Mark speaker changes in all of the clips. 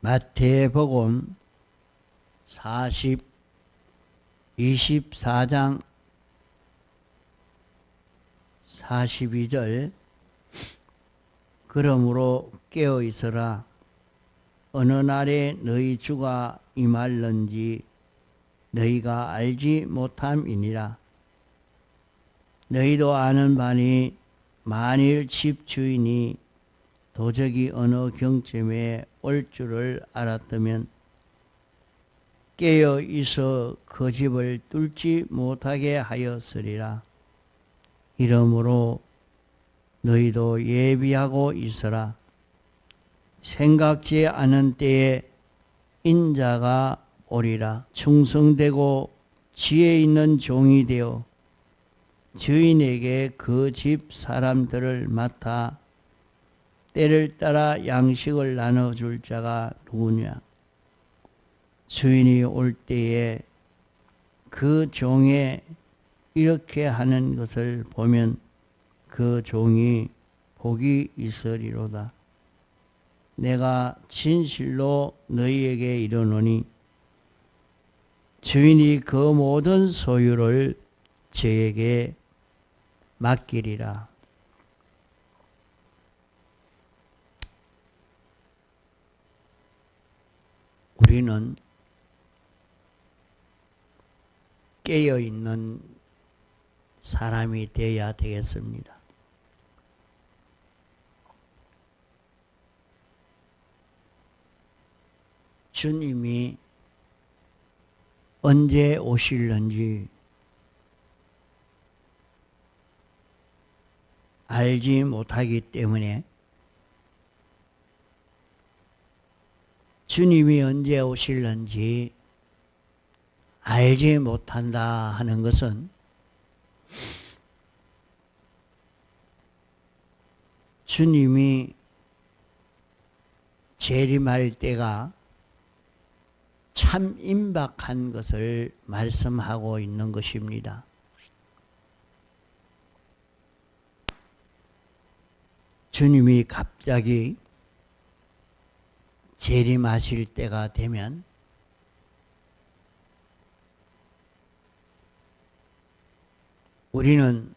Speaker 1: 마태복음 24장 42절 그러므로 깨어 있어라. 어느 날에 너희 주가 임할는지 너희가 알지 못함이니라. 너희도 아는 바니 만일 집 주인이 도적이 어느 경쯤에 올 줄을 알았다면 깨어 있어 그 집을 뚫지 못하게 하였으리라. 이러므로 너희도 예비하고 있어라. 생각지 않은 때에 인자가 오리라. 충성되고 지혜 있는 종이 되어 주인에게 그 집 사람들을 맡아 때를 따라 양식을 나눠줄 자가 누구냐? 주인이 올 때에 그 종에 이렇게 하는 것을 보면 그 종이 복이 있으리로다. 내가 진실로 너희에게 이르노니 주인이 그 모든 소유를 저에게 맡기리라. 우리는 깨어있는 사람이 되어야 되겠습니다. 주님이 언제 오실는지 알지 못하기 때문에 주님이 언제 오실는지 알지 못한다 하는 것은 주님이 재림할 때가 참 임박한 것을 말씀하고 있는 것입니다. 주님이 갑자기 재림하실 때가 되면 우리는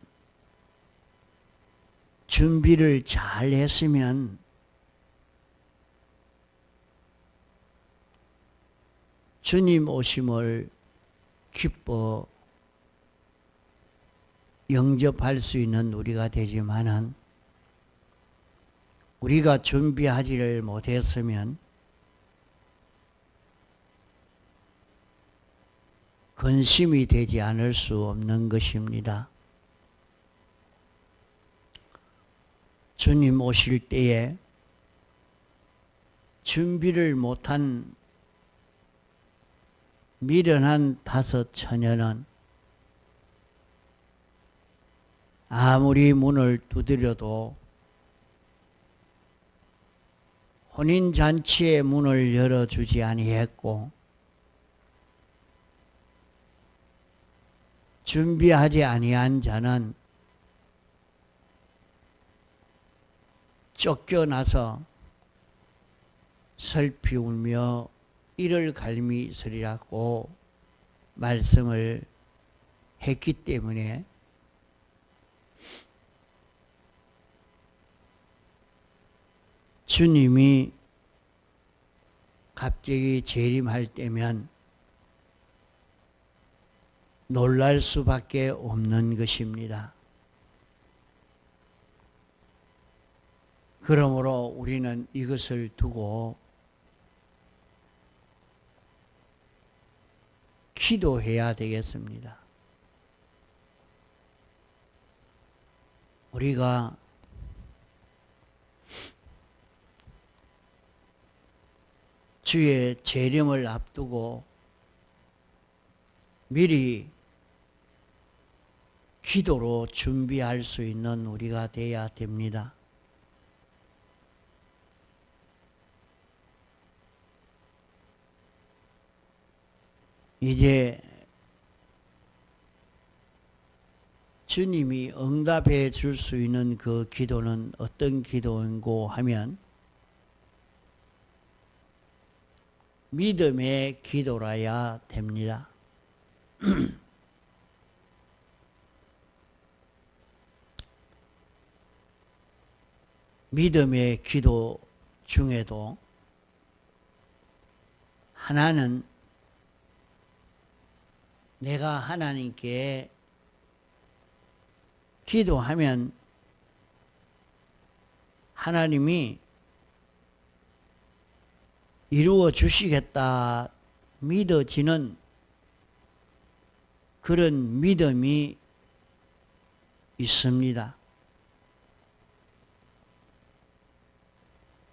Speaker 1: 준비를 잘 했으면 주님 오심을 기뻐 영접할 수 있는 우리가 되지만은 우리가 준비하지를 못했으면 근심이 되지 않을 수 없는 것입니다. 주님 오실 때에 준비를 못한 미련한 다섯 처녀는 아무리 문을 두드려도 혼인잔치의 문을 열어주지 아니했고 준비하지 아니한 자는 쫓겨나서 슬피 울며 이를 갈미 있으리라고 말씀을 했기 때문에 주님이 갑자기 재림할 때면 놀랄 수밖에 없는 것입니다. 그러므로 우리는 이것을 두고 기도해야 되겠습니다. 우리가 주의 재림을 앞두고 미리 기도로 준비할 수 있는 우리가 되어야 됩니다. 이제 주님이 응답해 줄 수 있는 그 기도는 어떤 기도인고 하면 믿음의 기도라야 됩니다. 믿음의 기도 중에도 하나는 내가 하나님께 기도하면 하나님이 이루어 주시겠다 믿어지는 그런 믿음이 있습니다.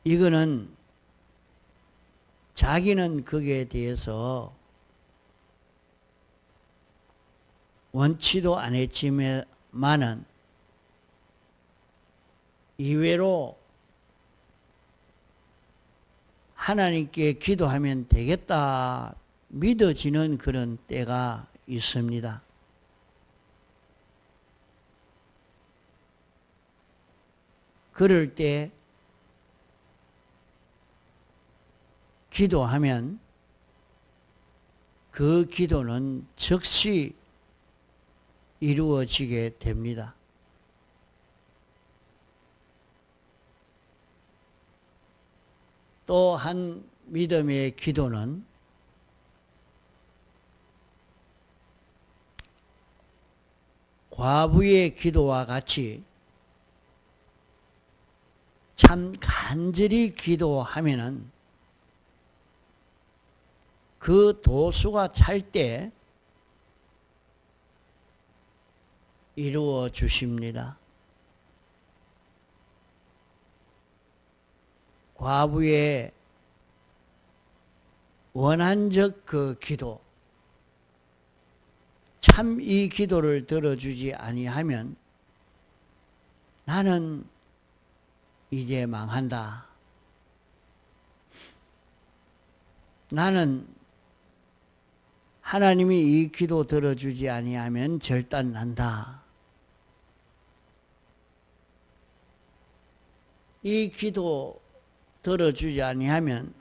Speaker 1: 이거는 자기는 거기에 대해서 원치도 않았지만은 이외로 하나님께 기도하면 되겠다 믿어지는 그런 때가 있습니다. 그럴 때 기도하면 그 기도는 즉시 이루어지게 됩니다. 또 한 믿음의 기도는 과부의 기도와 같이 참 간절히 기도하면은 그 도수가 찰 때 이루어 주십니다. 과부의 원한적 그 기도, 참 이 기도를 들어주지 아니하면 나는 이제 망한다. 나는 하나님이 이 기도 들어주지 아니하면 절단난다. 이 기도 들어주지 아니하면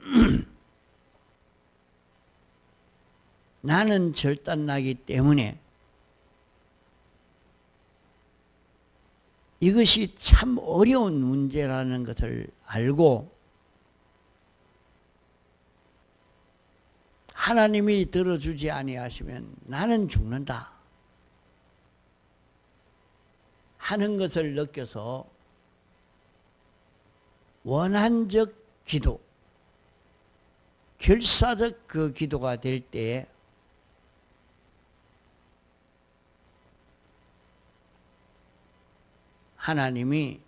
Speaker 1: 나는 절단나기 때문에 이것이 참 어려운 문제라는 것을 알고 하나님이 들어주지 아니하시면 나는 죽는다 하는 것을 느껴서 원한적 기도, 결사적 그 기도가 될 때에 하나님이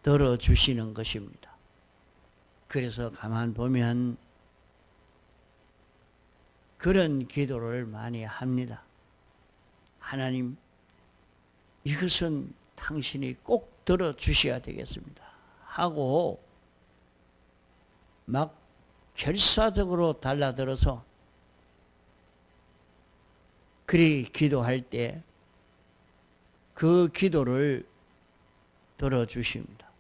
Speaker 1: 들어주시는 것입니다. 그래서 가만 보면 그런 기도를 많이 합니다. 하나님, 이것은 당신이 꼭 들어주셔야 되겠습니다. 하고 막 결사적으로 달라들어서 그리 기도할 때 그 기도를 들어주십니다.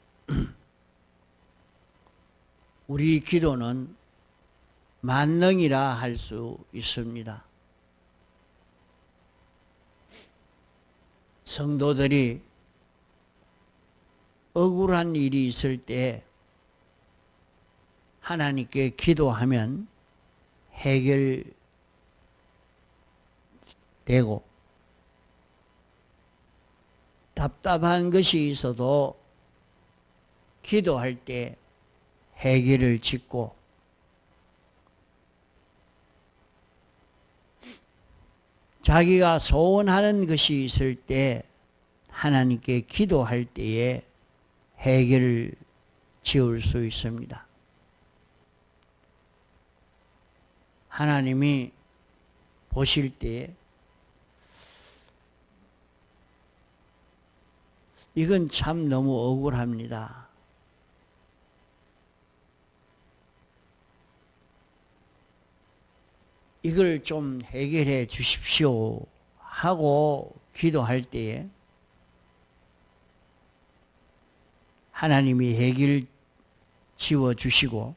Speaker 1: 우리 기도는 만능이라 할 수 있습니다. 성도들이 억울한 일이 있을 때 하나님께 기도하면 해결되고 답답한 것이 있어도 기도할 때 해결을 짓고 자기가 소원하는 것이 있을 때 하나님께 기도할 때에 해결을 지을 수 있습니다. 하나님이 보실 때 이건 참 너무 억울합니다. 이걸 좀 해결해 주십시오 하고 기도할 때에 하나님이 해길 지워주시고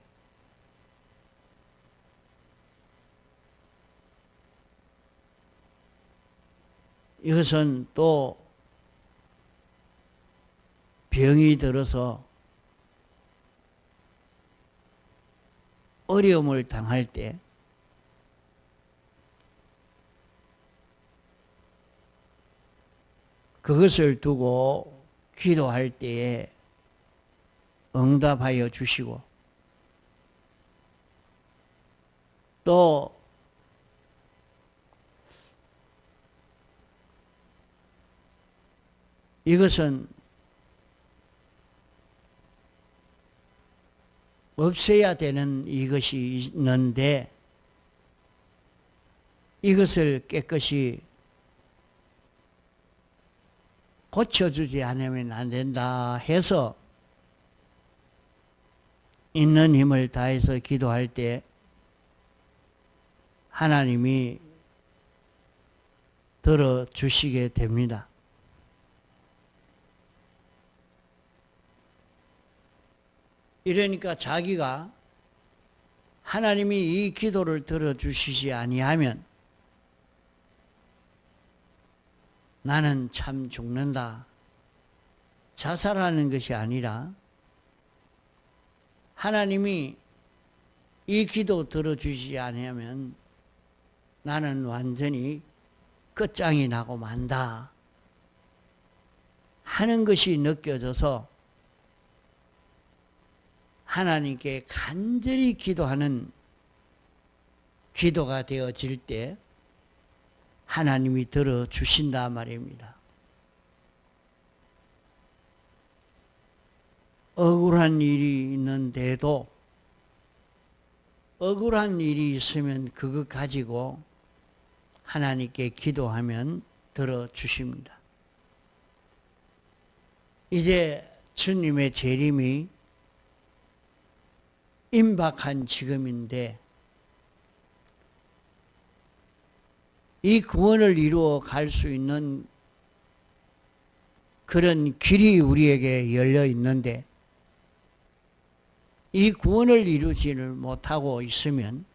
Speaker 1: 이것은 또 병이 들어서 어려움을 당할 때 그것을 두고 기도할 때에 응답하여 주시고 또 이것은 없애야 되는 이것이 있는데 이것을 깨끗이 고쳐주지 않으면 안 된다 해서 있는 힘을 다해서 기도할 때 하나님이 들어주시게 됩니다. 이러니까 자기가 하나님이 이 기도를 들어주시지 아니하면 나는 참 죽는다. 자살하는 것이 아니라 하나님이 이 기도 들어주시지 아니하면 나는 완전히 끝장이 나고 만다 하는 것이 느껴져서 하나님께 간절히 기도하는 기도가 되어질 때 하나님이 들어주신다 말입니다. 억울한 일이 있는데도 억울한 일이 있으면 그거 가지고 하나님께 기도하면 들어주십니다. 이제 주님의 재림이 임박한 지금인데 이 구원을 이루어 갈 수 있는 그런 길이 우리에게 열려 있는데 이 구원을 이루지를 못하고 있으면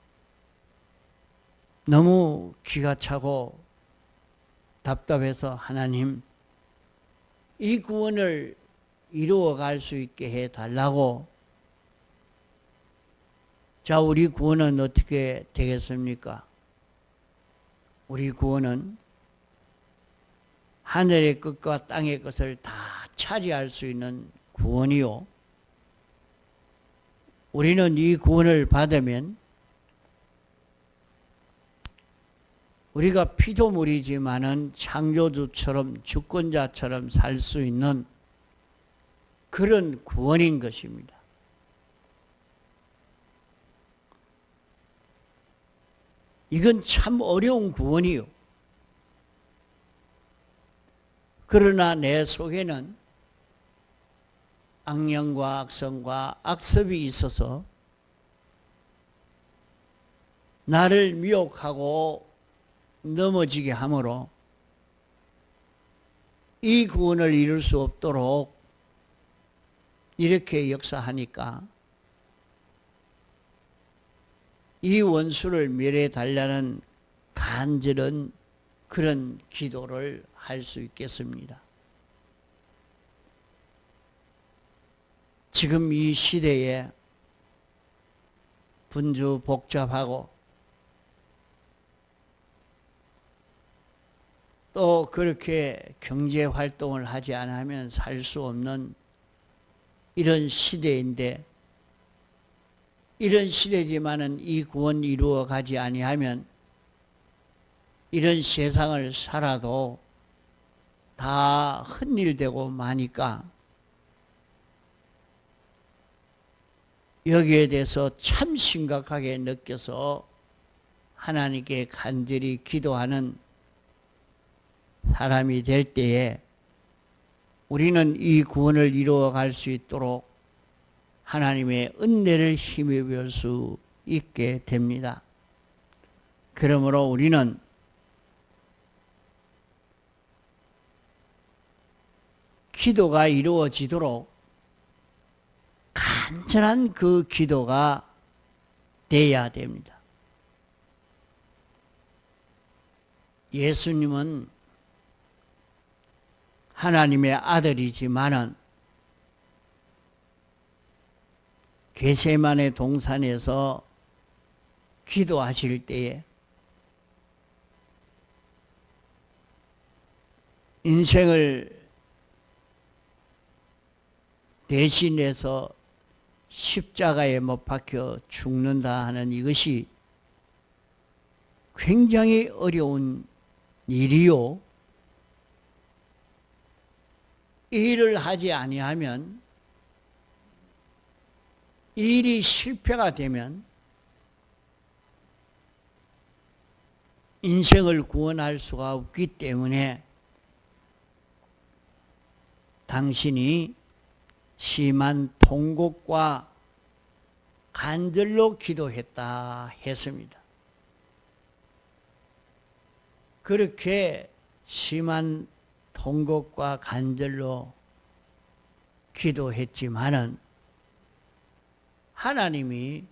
Speaker 1: 너무 기가 차고 답답해서 하나님 이 구원을 이루어 갈 수 있게 해달라고. 자, 우리 구원은 어떻게 되겠습니까? 우리 구원은 하늘의 것과 땅의 것을 다 차지할 수 있는 구원이요. 우리는 이 구원을 받으면 우리가 피조물이지만은 창조주처럼 주권자처럼 살 수 있는 그런 구원인 것입니다. 이건 참 어려운 구원이요. 그러나 내 속에는 악령과 악성과 악습이 있어서 나를 미혹하고 넘어지게 하므로 이 구원을 이룰 수 없도록 이렇게 역사하니까 이 원수를 멸해달라는 간절한 그런 기도를 할 수 있겠습니다. 지금 이 시대에 분주 복잡하고 또 그렇게 경제 활동을 하지 않으면 살 수 없는 이런 시대인데 이런 시대지만은 이 구원 이루어 가지 아니하면 이런 세상을 살아도 다 헛일되고 마니까 여기에 대해서 참 심각하게 느껴서 하나님께 간절히 기도하는 사람이 될 때에 우리는 이 구원을 이루어 갈 수 있도록 하나님의 은혜를 힘입을 수 있게 됩니다. 그러므로 우리는 기도가 이루어지도록 간절한 그 기도가 돼야 됩니다. 예수님은 하나님의 아들이지만은 겟세마네 동산에서 기도하실 때에 인생을 대신해서 십자가에 못 박혀 죽는다 하는 이것이 굉장히 어려운 일이요. 이 일을 하지 아니하면, 이 일이 실패가 되면 인생을 구원할 수가 없기 때문에 당신이 심한 통곡과 간절로 기도했다 했습니다. 그렇게 심한 통곡과 간절로 기도했지만은 하나님이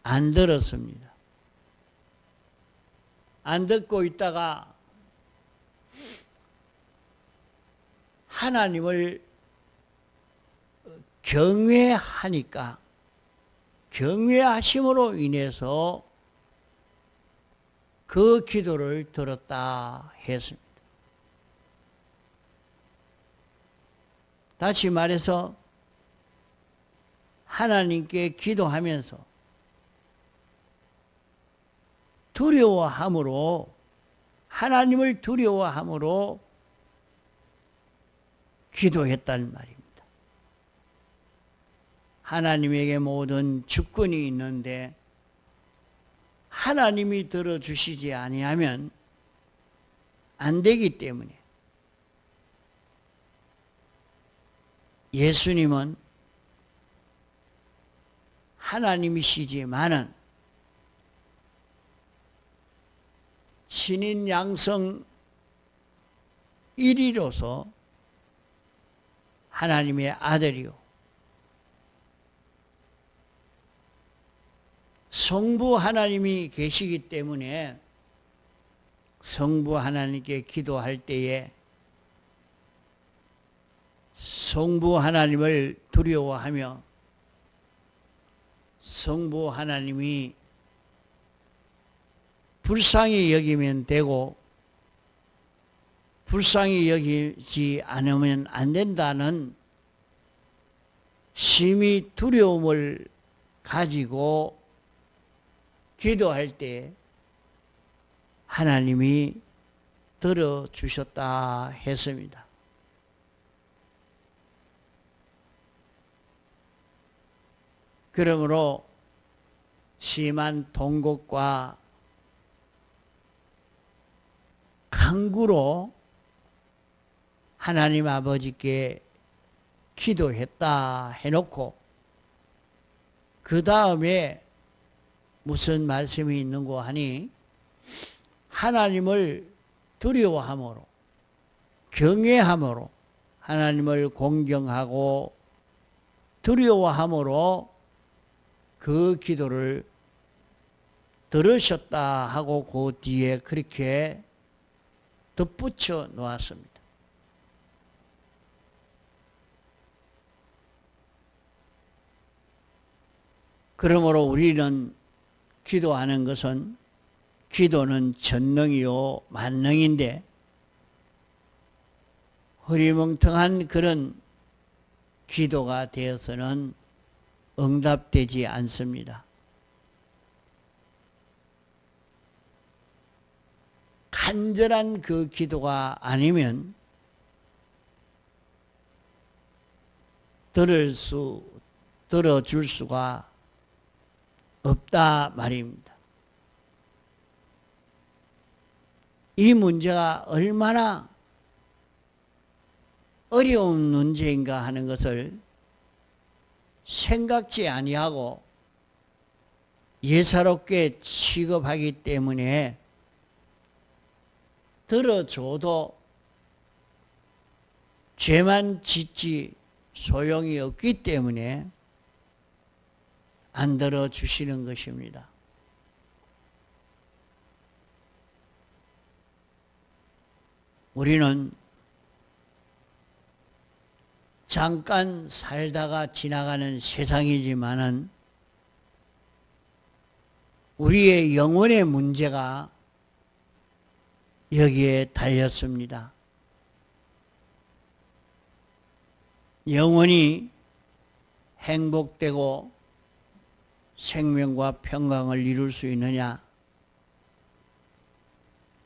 Speaker 1: 안 들었습니다. 안 듣고 있다가 하나님을 경외하니까, 경외하심으로 인해서 그 기도를 들었다 했습니다. 다시 말해서 하나님께 기도하면서 두려워함으로, 하나님을 두려워함으로 기도했다는 말입니다. 하나님에게 모든 주권이 있는데 하나님이 들어주시지 아니하면 안 되기 때문에 예수님은 하나님이시지만은 신인 양성 1위로서 하나님의 아들이요, 성부 하나님이 계시기 때문에 성부 하나님께 기도할 때에 성부 하나님을 두려워하며 성부 하나님이 불쌍히 여기면 되고 불쌍히 여기지 않으면 안 된다는 심히 두려움을 가지고 기도할 때 하나님이 들어주셨다 했습니다. 그러므로 심한 통곡과 간구로 하나님 아버지께 기도했다 해놓고 그 다음에 무슨 말씀이 있는고 하니 하나님을 두려워함으로, 경외함으로, 하나님을 공경하고 두려워함으로 그 기도를 들으셨다 하고 그 뒤에 그렇게 덧붙여 놓았습니다. 그러므로 우리는 기도하는 것은, 기도는 전능이요 만능인데 흐리멍텅한 그런 기도가 되어서는 응답되지 않습니다. 간절한 그 기도가 아니면 들어줄 수가 없다 말입니다. 이 문제가 얼마나 어려운 문제인가 하는 것을 생각지 아니하고 예사롭게 취급하기 때문에 들어줘도 죄만 짓지 소용이 없기 때문에 안 들어주시는 것입니다. 우리는 잠깐 살다가 지나가는 세상이지만은 우리의 영혼의 문제가 여기에 달렸습니다. 영혼이 행복되고 생명과 평강을 이룰 수 있느냐?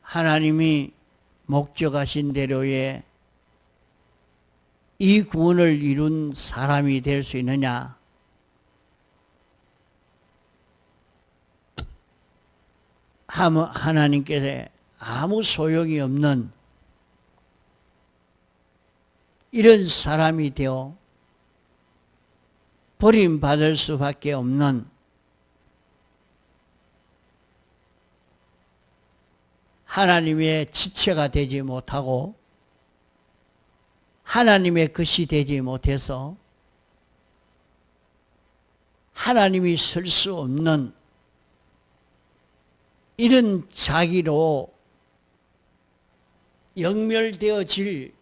Speaker 1: 하나님이 목적하신 대로의 이 구원을 이룬 사람이 될 수 있느냐? 하나님께서 아무 소용이 없는 이런 사람이 되어 버림받을 수밖에 없는 하나님의 지체가 되지 못하고 하나님의 것이 되지 못해서 하나님이 설 수 없는 이런 자기로 영멸되어질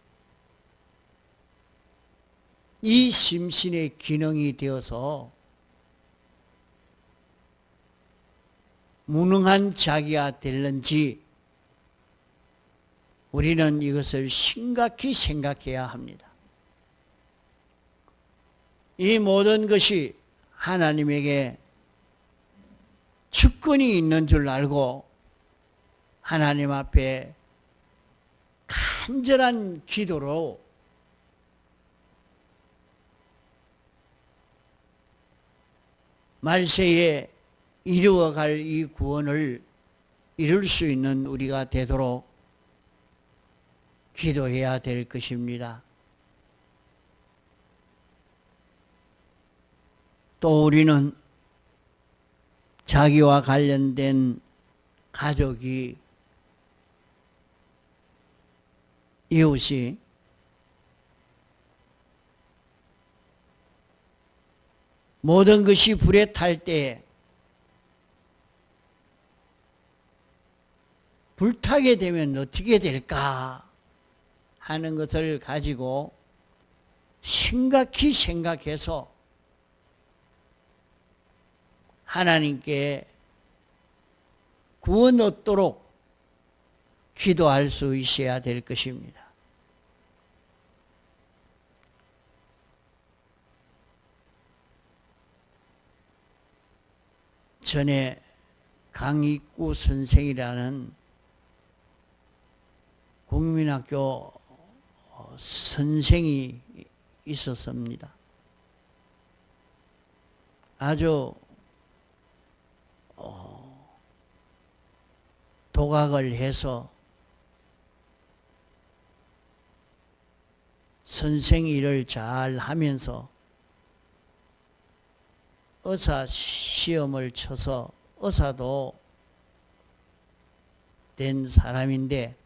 Speaker 1: 이 심신의 기능이 되어서 무능한 자기가 될는지 우리는 이것을 심각히 생각해야 합니다. 이 모든 것이 하나님에게 주권이 있는 줄 알고 하나님 앞에 간절한 기도로 말세에 이루어갈 이 구원을 이룰 수 있는 우리가 되도록 기도해야 될 것입니다. 또 우리는 자기와 관련된 가족이, 이웃이 모든 것이 불에 탈 때 불타게 되면 어떻게 될까 하는 것을 가지고 심각히 생각해서 하나님께 구원 얻도록 기도할 수 있어야 될 것입니다. 전에 강익구 선생이라는 국민학교 선생이 있었습니다. 아주 도각을 해서 선생 일을 잘 하면서 의사 시험을 쳐서 의사도 된 사람인데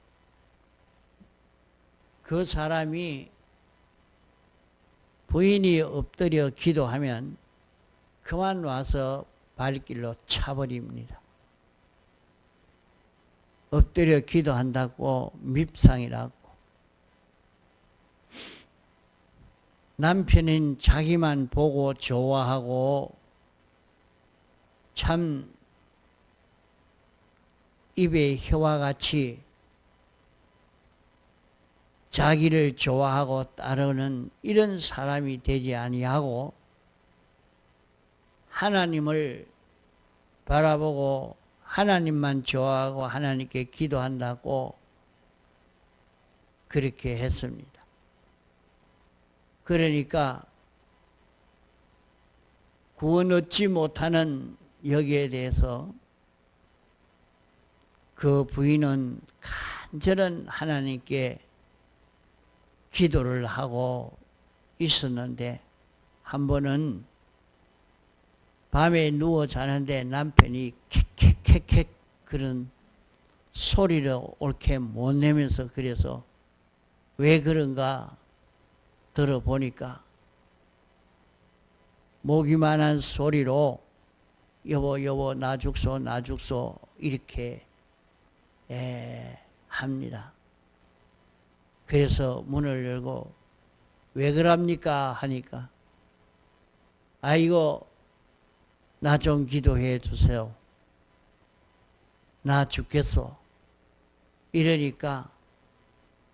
Speaker 1: 그 사람이 부인이 엎드려 기도하면 그만 와서 발길로 차버립니다. 엎드려 기도한다고 밉상이라고. 남편은 자기만 보고 좋아하고 참 입에 혀와 같이 자기를 좋아하고 따르는 이런 사람이 되지 아니하고 하나님을 바라보고 하나님만 좋아하고 하나님께 기도한다고 그렇게 했습니다. 그러니까 구원 얻지 못하는 여기에 대해서 그 부인은 간절한 하나님께 기도를 하고 있었는데 한 번은 밤에 누워 자는데 남편이 캑캑캑캑 그런 소리를 옳게 못 내면서 그래서 왜 그런가 들어보니까 모기만한 소리로 여보 여보 나 죽소 나 죽소 이렇게 합니다. 그래서 문을 열고 왜 그럽니까 하니까 아이고 나 좀 기도해 주세요. 나 죽겠소. 이러니까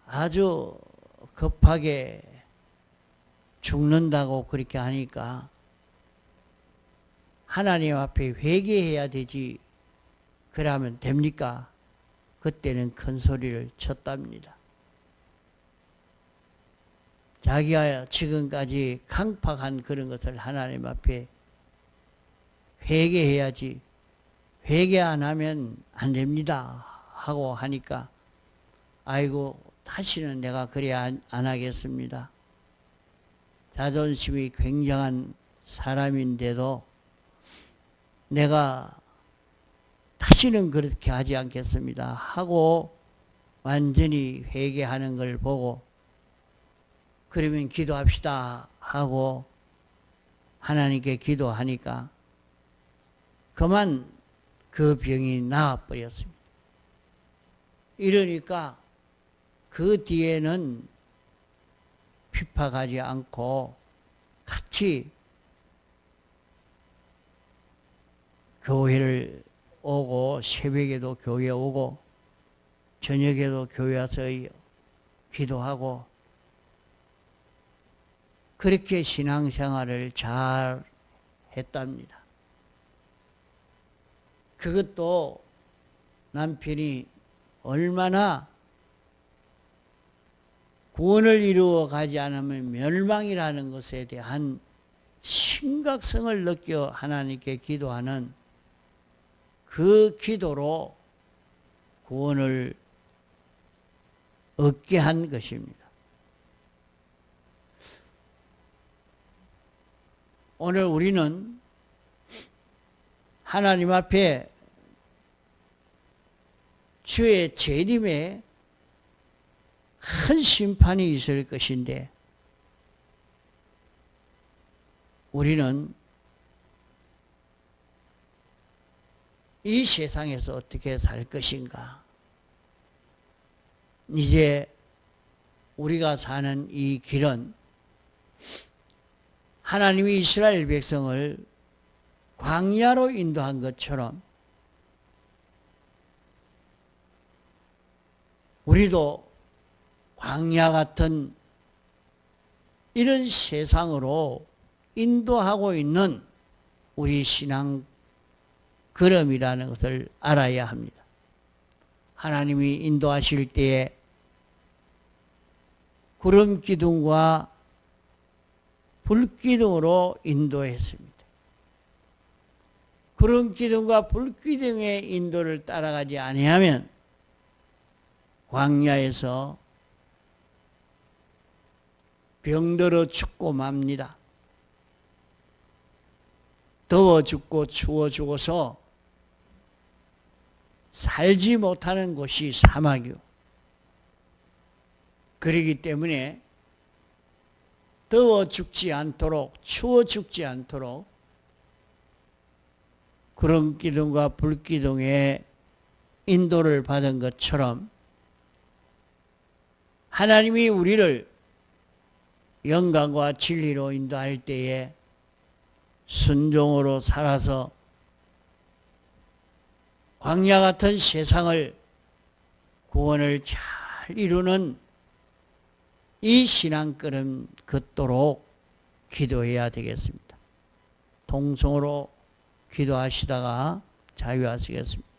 Speaker 1: 아주 급하게 죽는다고 그렇게 하니까 하나님 앞에 회개해야 되지 그러면 됩니까? 그때는 큰 소리를 쳤답니다. 자기가 지금까지 강팍한 그런 것을 하나님 앞에 회개해야지 회개 안 하면 안 됩니다 하고 하니까 아이고 다시는 내가 그래 안 하겠습니다. 자존심이 굉장한 사람인데도 내가 다시는 그렇게 하지 않겠습니다 하고 완전히 회개하는 걸 보고 그러면 기도합시다 하고 하나님께 기도하니까 그만 그 병이 나아버렸습니다. 이러니까 그 뒤에는 핍박하지 않고 같이 교회를 오고 새벽에도 교회 오고 저녁에도 교회 와서 기도하고 그렇게 신앙생활을 잘 했답니다. 그것도 남편이 얼마나 구원을 이루어 가지 않으면 멸망이라는 것에 대한 심각성을 느껴 하나님께 기도하는 그 기도로 구원을 얻게 한 것입니다. 오늘 우리는 하나님 앞에 주의 재림에 큰 심판이 있을 것인데 우리는 이 세상에서 어떻게 살 것인가? 이제 우리가 사는 이 길은 하나님이 이스라엘 백성을 광야로 인도한 것처럼 우리도 광야 같은 이런 세상으로 인도하고 있는 우리 신앙 걸음이라는 것을 알아야 합니다. 하나님이 인도하실 때에 구름 기둥과 불 기둥으로 인도했습니다. 구름 기둥과 불 기둥의 인도를 따라가지 아니하면 광야에서 병들어 죽고 맙니다. 더워 죽고 추워 죽어서 살지 못하는 곳이 사막이요. 그렇기 때문에 더워 죽지 않도록 추워 죽지 않도록 구름 기둥과 불 기둥의 인도를 받은 것처럼 하나님이 우리를 영광과 진리로 인도할 때에 순종으로 살아서 광야 같은 세상을 구원을 잘 이루는 이 신앙걸음 걷도록 기도해야 되겠습니다. 통성으로 기도하시다가 자유하시겠습니다.